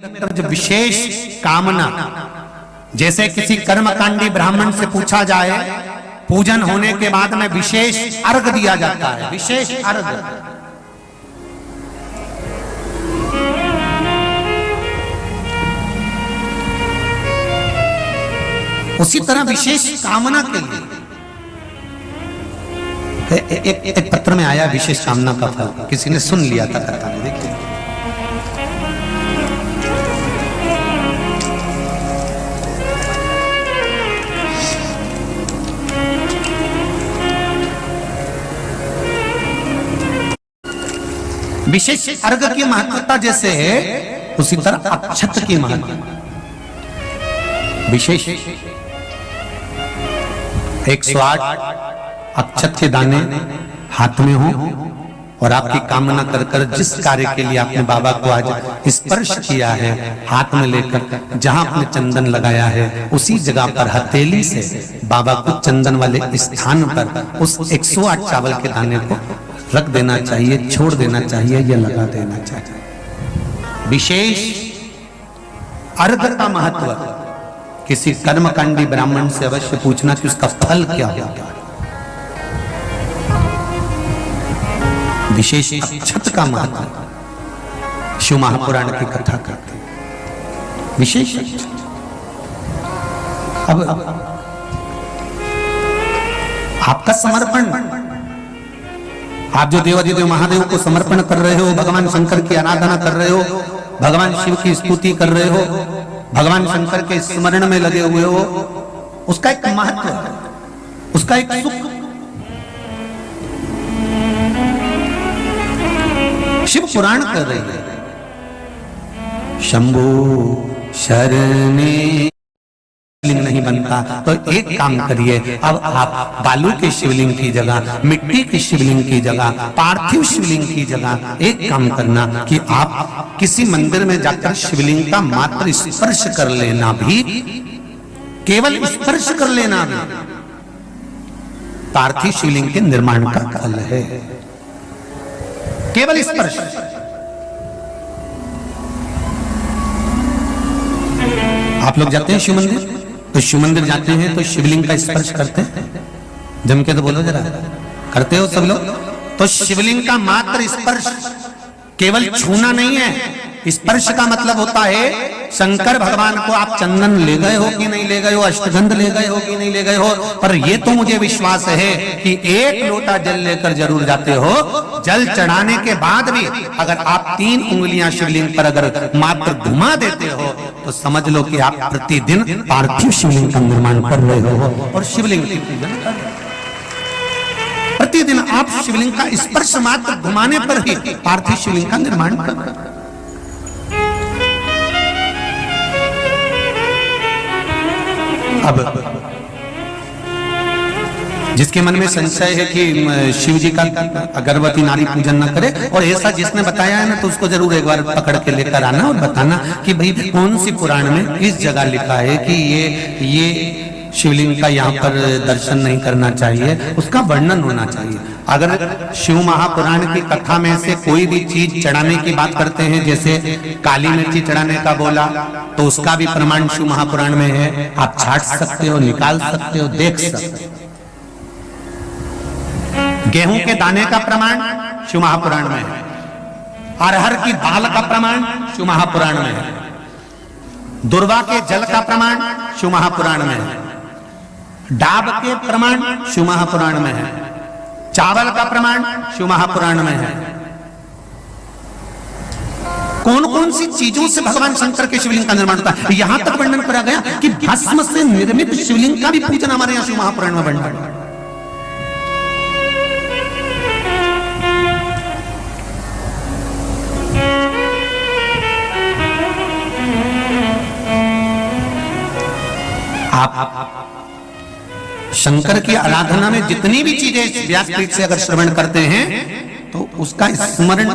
जो विशेष कामना, जैसे किसी कर्मकांडी ब्राह्मण से पूछा जाए, पूजन होने के बाद में विशेष अर्घ दिया जाता है, विशेष अर्घ। उसी तरह विशेष कामना के लिए एक पत्र में आया विशेष कामना का फल, किसी ने सुन लिया था कथा में। देखिए विशेष अर्घ की महत्वता जैसे है, उसी तरह अक्षत की महत्वता। विशेष 108 अक्षत के दाने हाथ में हो और आपकी कामना कर कर जिस कार्य के लिए आपने बाबा को आज स्पर्श किया है, हाथ में लेकर जहां आपने चंदन लगाया है, उसी जगह पर हथेली से बाबा को चंदन वाले स्थान पर उस 108 चावल के दाने को रख देना चाहिए, छोड़ देना चाहिए या लगा देना चाहिए। विशेष अर्घ का महत्व किसी कर्मकांडी ब्राह्मण से अवश्य पूछना कि उसका फल क्या होगा। विशेष अक्षत का महत्व शिव महापुराण की कथा करते हैं। विशेष अब आपका समर्पण, आप जो देवाधिदेव महादेव को समर्पण कर रहे हो, भगवान शंकर की आराधना कर रहे हो, भगवान शिव की स्तुति कर रहे हो, भगवान शंकर के स्मरण में लगे हुए हो, उसका एक महत्व, उसका एक सुख। शिव पुराण कर रहे हैं, शंभु शरणे शिवलिंग नहीं बनता तो एक काम करिए, अब आप बालू के शिवलिंग की जगह, मिट्टी के शिवलिंग की जगह, पार्थिव शिवलिंग की जगह एक काम करना कि आप किसी मंदिर में जाकर शिवलिंग का मात्र स्पर्श कर लेना, भी केवल स्पर्श कर लेना भी पार्थिव शिवलिंग के निर्माण का फल है। केवल स्पर्श। आप लोग जाते हैं शिव मंदिर, तो शिव मंदिर जाते हैं तो शिवलिंग का स्पर्श करते हैं, जम के तो बोलो जरा, करते हो सब लोग? तो शिवलिंग का मात्र स्पर्श, केवल छूना नहीं है। स्पर्श का मतलब होता है शंकर भगवान को आप चंदन ले गए हो कि नहीं ले गए हो, अष्टगंध ले गए हो कि नहीं ले गए हो, पर ये तो मुझे विश्वास है कि एक लोटा जल लेकर जरूर जाते हो। जल चढ़ाने के बाद भी अगर आप 3 उंगलियां शिवलिंग पर अगर मात्र घुमा देते हो तो समझ लो कि आप प्रतिदिन पार्थिव शिवलिंग का निर्माण कर रहे हो और शिवलिंग की पूजन कर रहे हो। प्रतिदिन आप शिवलिंग का स्पर्श मात्र घुमाने पर ही पार्थिव शिवलिंग का निर्माण कर रहे हो। अब जिसके मन में संशय है कि शिव जी का अगरबत्ती नारी पूजन न करे, और ऐसा जिसने बताया है ना, तो उसको जरूर एक बार पकड़ के लेकर आना और बताना कि भाई कौन सी पुराण में किस जगह लिखा है कि ये शिवलिंग का यहाँ पर दर्शन नहीं करना चाहिए, उसका वर्णन होना चाहिए। अगर शिव महापुराण की कथा में से कोई भी चीज चढ़ाने की बात करते हैं, जैसे काली मिर्ची चढ़ाने का बोला, तो उसका भी प्रमाण शिव महापुराण में है। आप छाट सकते हो, निकाल सकते हो, देख सकते हो। गेहूं के दाने का प्रमाण शिव महापुराण में है। अरहर की दाल का प्रमाण शिव महापुराण में है। दुर्वा के जल का प्रमाण शिव महापुराण में है। डाब के प्रमाण शिव महापुराण में है। चावल का प्रमाण शिव महापुराण में है। कौन कौन सी चीजों से भगवान शंकर के शिवलिंग का निर्माण होता है, यहां तक वर्णन करा गया कि भस्म से निर्मित शिवलिंग का भी पूजन हमारे यहां शिव महापुराण में वर्णन है। आप शंकर की आराधना में जितनी भी चीजें व्यासपीठ से अगर श्रवण करते हैं तो उसका स्मरण